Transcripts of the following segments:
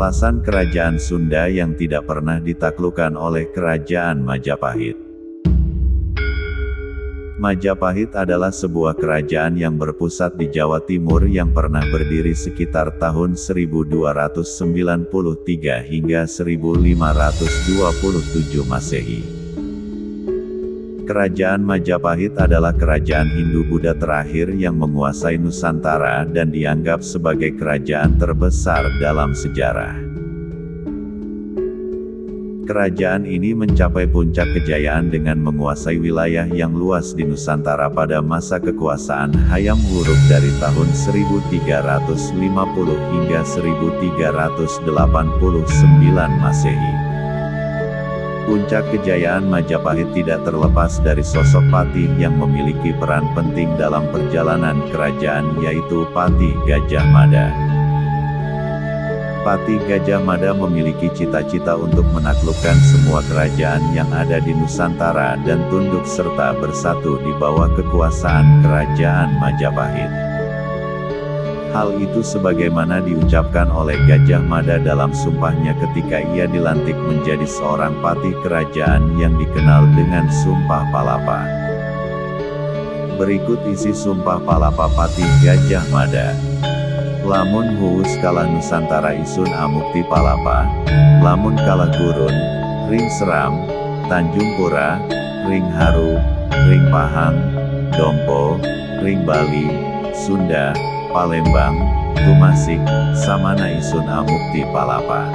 Alasan kerajaan Sunda yang tidak pernah ditaklukkan oleh kerajaan Majapahit. Majapahit adalah sebuah kerajaan yang berpusat di Jawa Timur yang pernah berdiri sekitar tahun 1293 hingga 1527 Masehi. Kerajaan Majapahit adalah kerajaan Hindu-Buddha terakhir yang menguasai Nusantara dan dianggap sebagai kerajaan terbesar dalam sejarah. Kerajaan ini mencapai puncak kejayaan dengan menguasai wilayah yang luas di Nusantara pada masa kekuasaan Hayam Wuruk dari tahun 1350 hingga 1389 Masehi. Puncak kejayaan Majapahit tidak terlepas dari sosok Patih yang memiliki peran penting dalam perjalanan kerajaan, yaitu Patih Gajah Mada. Patih Gajah Mada memiliki cita-cita untuk menaklukkan semua kerajaan yang ada di Nusantara dan tunduk serta bersatu di bawah kekuasaan kerajaan Majapahit. Hal itu sebagaimana diucapkan oleh Gajah Mada dalam sumpahnya ketika ia dilantik menjadi seorang patih kerajaan yang dikenal dengan Sumpah Palapa. Berikut isi Sumpah Palapa Patih Gajah Mada. Lamun huus kalah Nusantara isun amukti palapa, lamun kalah gurun, ring seram, Tanjung Pura, ring haru, ring pahang, dompo, ring Bali, Sunda, Palembang, Tumasik, samana isun amukti palapa.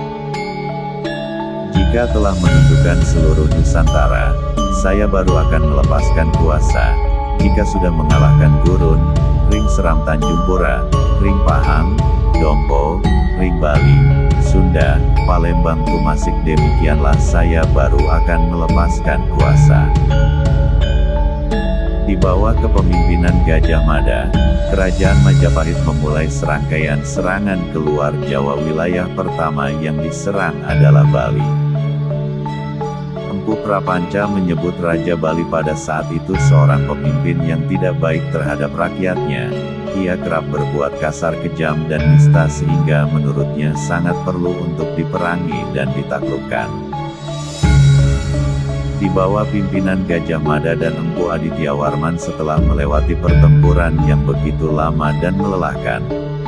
Jika telah menentukan seluruh Nusantara, saya baru akan melepaskan kuasa. Jika sudah mengalahkan gurun, ring seram Tanjung Pura, ring pahang, dompo, ring Bali, Sunda, Palembang, Tumasik, demikianlah saya baru akan melepaskan kuasa. Di bawah kepemimpinan Gajah Mada, kerajaan Majapahit memulai serangkaian serangan keluar Jawa. Wilayah pertama yang diserang adalah Bali. Empu Prapanca menyebut Raja Bali pada saat itu seorang pemimpin yang tidak baik terhadap rakyatnya. Ia kerap berbuat kasar, kejam dan nista sehingga menurutnya sangat perlu untuk diperangi dan ditaklukkan. Di bawah pimpinan Gajah Mada dan Empu Adityawarman, setelah melewati pertempuran yang begitu lama dan melelahkan,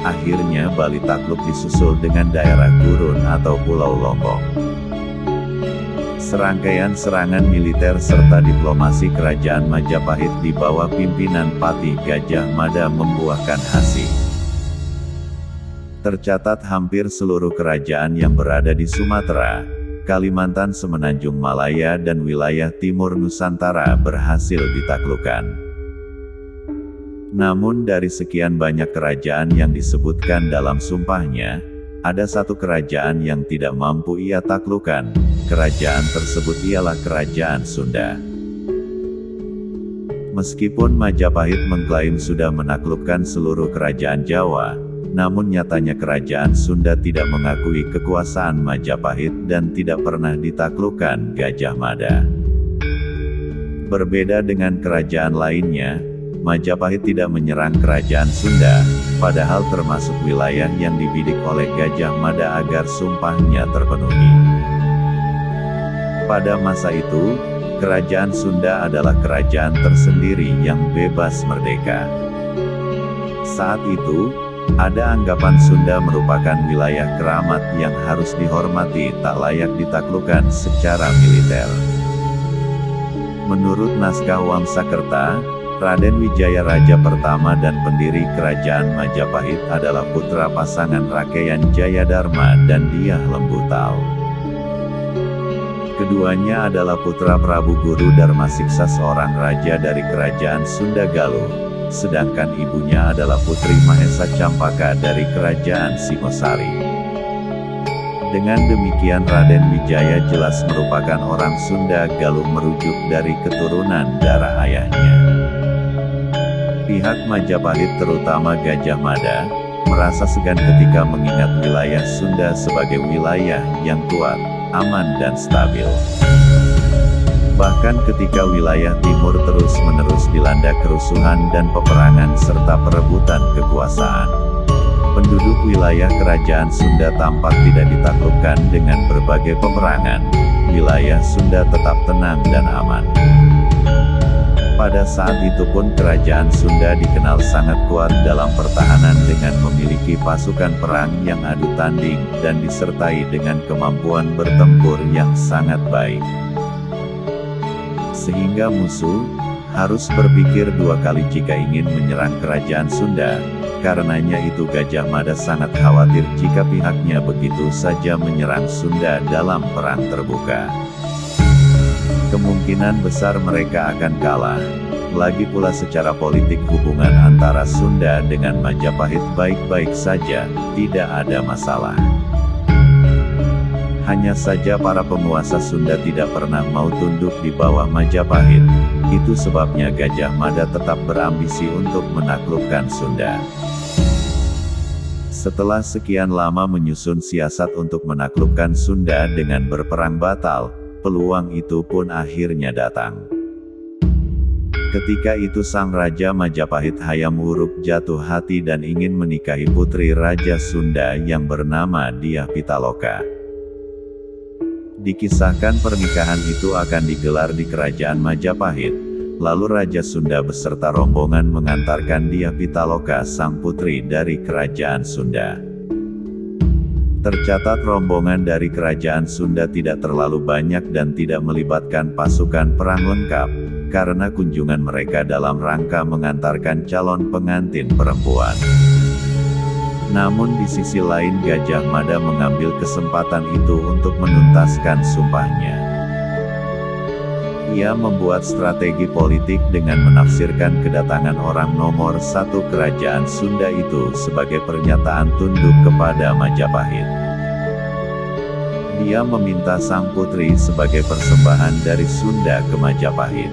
akhirnya Bali takluk disusul dengan daerah Gurun atau Pulau Lombok. Serangkaian serangan militer serta diplomasi kerajaan Majapahit di bawah pimpinan Patih Gajah Mada membuahkan hasil. Tercatat hampir seluruh kerajaan yang berada di Sumatera, Kalimantan Semenanjung Malaya dan wilayah timur Nusantara berhasil ditaklukkan. Namun dari sekian banyak kerajaan yang disebutkan dalam sumpahnya, ada satu kerajaan yang tidak mampu ia taklukkan. Kerajaan tersebut ialah Kerajaan Sunda. Meskipun Majapahit mengklaim sudah menaklukkan seluruh kerajaan Jawa, namun nyatanya kerajaan Sunda tidak mengakui kekuasaan Majapahit dan tidak pernah ditaklukkan Gajah Mada. Berbeda dengan kerajaan lainnya, Majapahit tidak menyerang kerajaan Sunda, padahal termasuk wilayah yang dibidik oleh Gajah Mada agar sumpahnya terpenuhi. Pada masa itu, kerajaan Sunda adalah kerajaan tersendiri yang bebas merdeka. Saat itu, ada anggapan Sunda merupakan wilayah keramat yang harus dihormati, tak layak ditaklukkan secara militer. Menurut naskah Wangsakerta, Raden Wijaya Raja pertama dan pendiri kerajaan Majapahit adalah putra pasangan Rakeian Jayadharma dan Dyah Lembutal. Keduanya adalah putra Prabu Guru Darmasiksa, seorang raja dari kerajaan Sunda Galuh, sedangkan ibunya adalah Putri Mahesa Campaka dari kerajaan Singosari. Dengan demikian Raden Wijaya jelas merupakan orang Sunda Galuh merujuk dari keturunan darah ayahnya. Pihak Majapahit terutama Gajah Mada, merasa segan ketika mengingat wilayah Sunda sebagai wilayah yang kuat, aman dan stabil. Bahkan ketika wilayah timur terus-menerus dilanda kerusuhan dan peperangan serta perebutan kekuasaan, Penduduk wilayah kerajaan Sunda tampak tidak ditaklukkan dengan berbagai peperangan. Wilayah Sunda tetap tenang dan aman. Pada saat itu pun kerajaan Sunda dikenal sangat kuat dalam pertahanan dengan memiliki pasukan perang yang adu tanding, dan disertai dengan kemampuan bertempur yang sangat baik. Sehingga musuh harus berpikir dua kali jika ingin menyerang kerajaan Sunda. Karenanya itu Gajah Mada sangat khawatir jika pihaknya begitu saja menyerang Sunda dalam perang terbuka. Kemungkinan besar mereka akan kalah. Lagi pula secara politik hubungan antara Sunda dengan Majapahit baik-baik saja, tidak ada masalah. Hanya saja para penguasa Sunda tidak pernah mau tunduk di bawah Majapahit. Itu sebabnya Gajah Mada tetap berambisi untuk menaklukkan Sunda. Setelah sekian lama menyusun siasat untuk menaklukkan Sunda dengan berperang batal, peluang itu pun akhirnya datang. Ketika itu sang Raja Majapahit Hayam Wuruk jatuh hati dan ingin menikahi putri Raja Sunda yang bernama Dyah Pitaloka. Dikisahkan pernikahan itu akan digelar di kerajaan Majapahit. Lalu Raja Sunda beserta rombongan mengantarkan Dyah Pitaloka sang putri dari kerajaan Sunda. Tercatat rombongan dari kerajaan Sunda tidak terlalu banyak dan tidak melibatkan pasukan perang lengkap, karena kunjungan mereka dalam rangka mengantarkan calon pengantin perempuan. Namun di sisi lain Gajah Mada mengambil kesempatan itu untuk menuntaskan sumpahnya. Ia membuat strategi politik dengan menafsirkan kedatangan orang nomor satu kerajaan Sunda itu sebagai pernyataan tunduk kepada Majapahit. Dia meminta sang putri sebagai persembahan dari Sunda ke Majapahit.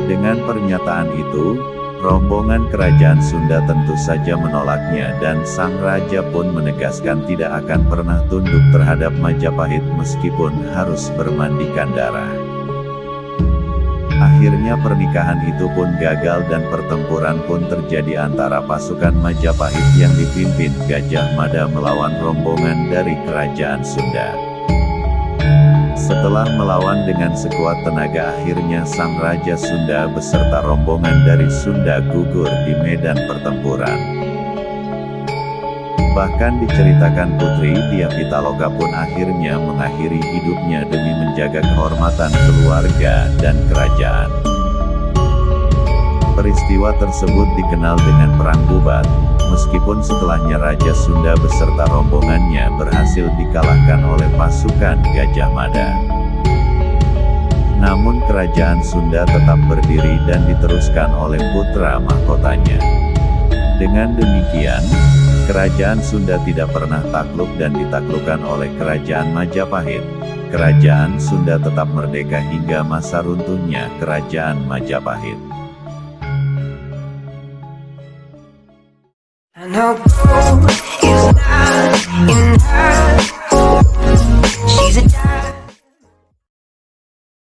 Dengan pernyataan itu, rombongan kerajaan Sunda tentu saja menolaknya dan sang raja pun menegaskan tidak akan pernah tunduk terhadap Majapahit meskipun harus bermandikan darah. Akhirnya pernikahan itu pun gagal dan pertempuran pun terjadi antara pasukan Majapahit yang dipimpin Gajah Mada melawan rombongan dari kerajaan Sunda. Setelah melawan dengan sekuat tenaga akhirnya sang Raja Sunda beserta rombongan dari Sunda gugur di medan pertempuran. Bahkan diceritakan putri Dyah Pitaloka pun akhirnya mengakhiri hidupnya demi menjaga kehormatan keluarga dan kerajaan. Peristiwa tersebut dikenal dengan Perang Bubat, meskipun setelahnya Raja Sunda beserta rombongannya berhasil dikalahkan oleh pasukan Gajah Mada. Namun kerajaan Sunda tetap berdiri dan diteruskan oleh putra mahkotanya. Dengan demikian, kerajaan Sunda tidak pernah takluk dan ditaklukkan oleh kerajaan Majapahit. Kerajaan Sunda tetap merdeka hingga masa runtuhnya kerajaan Majapahit. And I'll go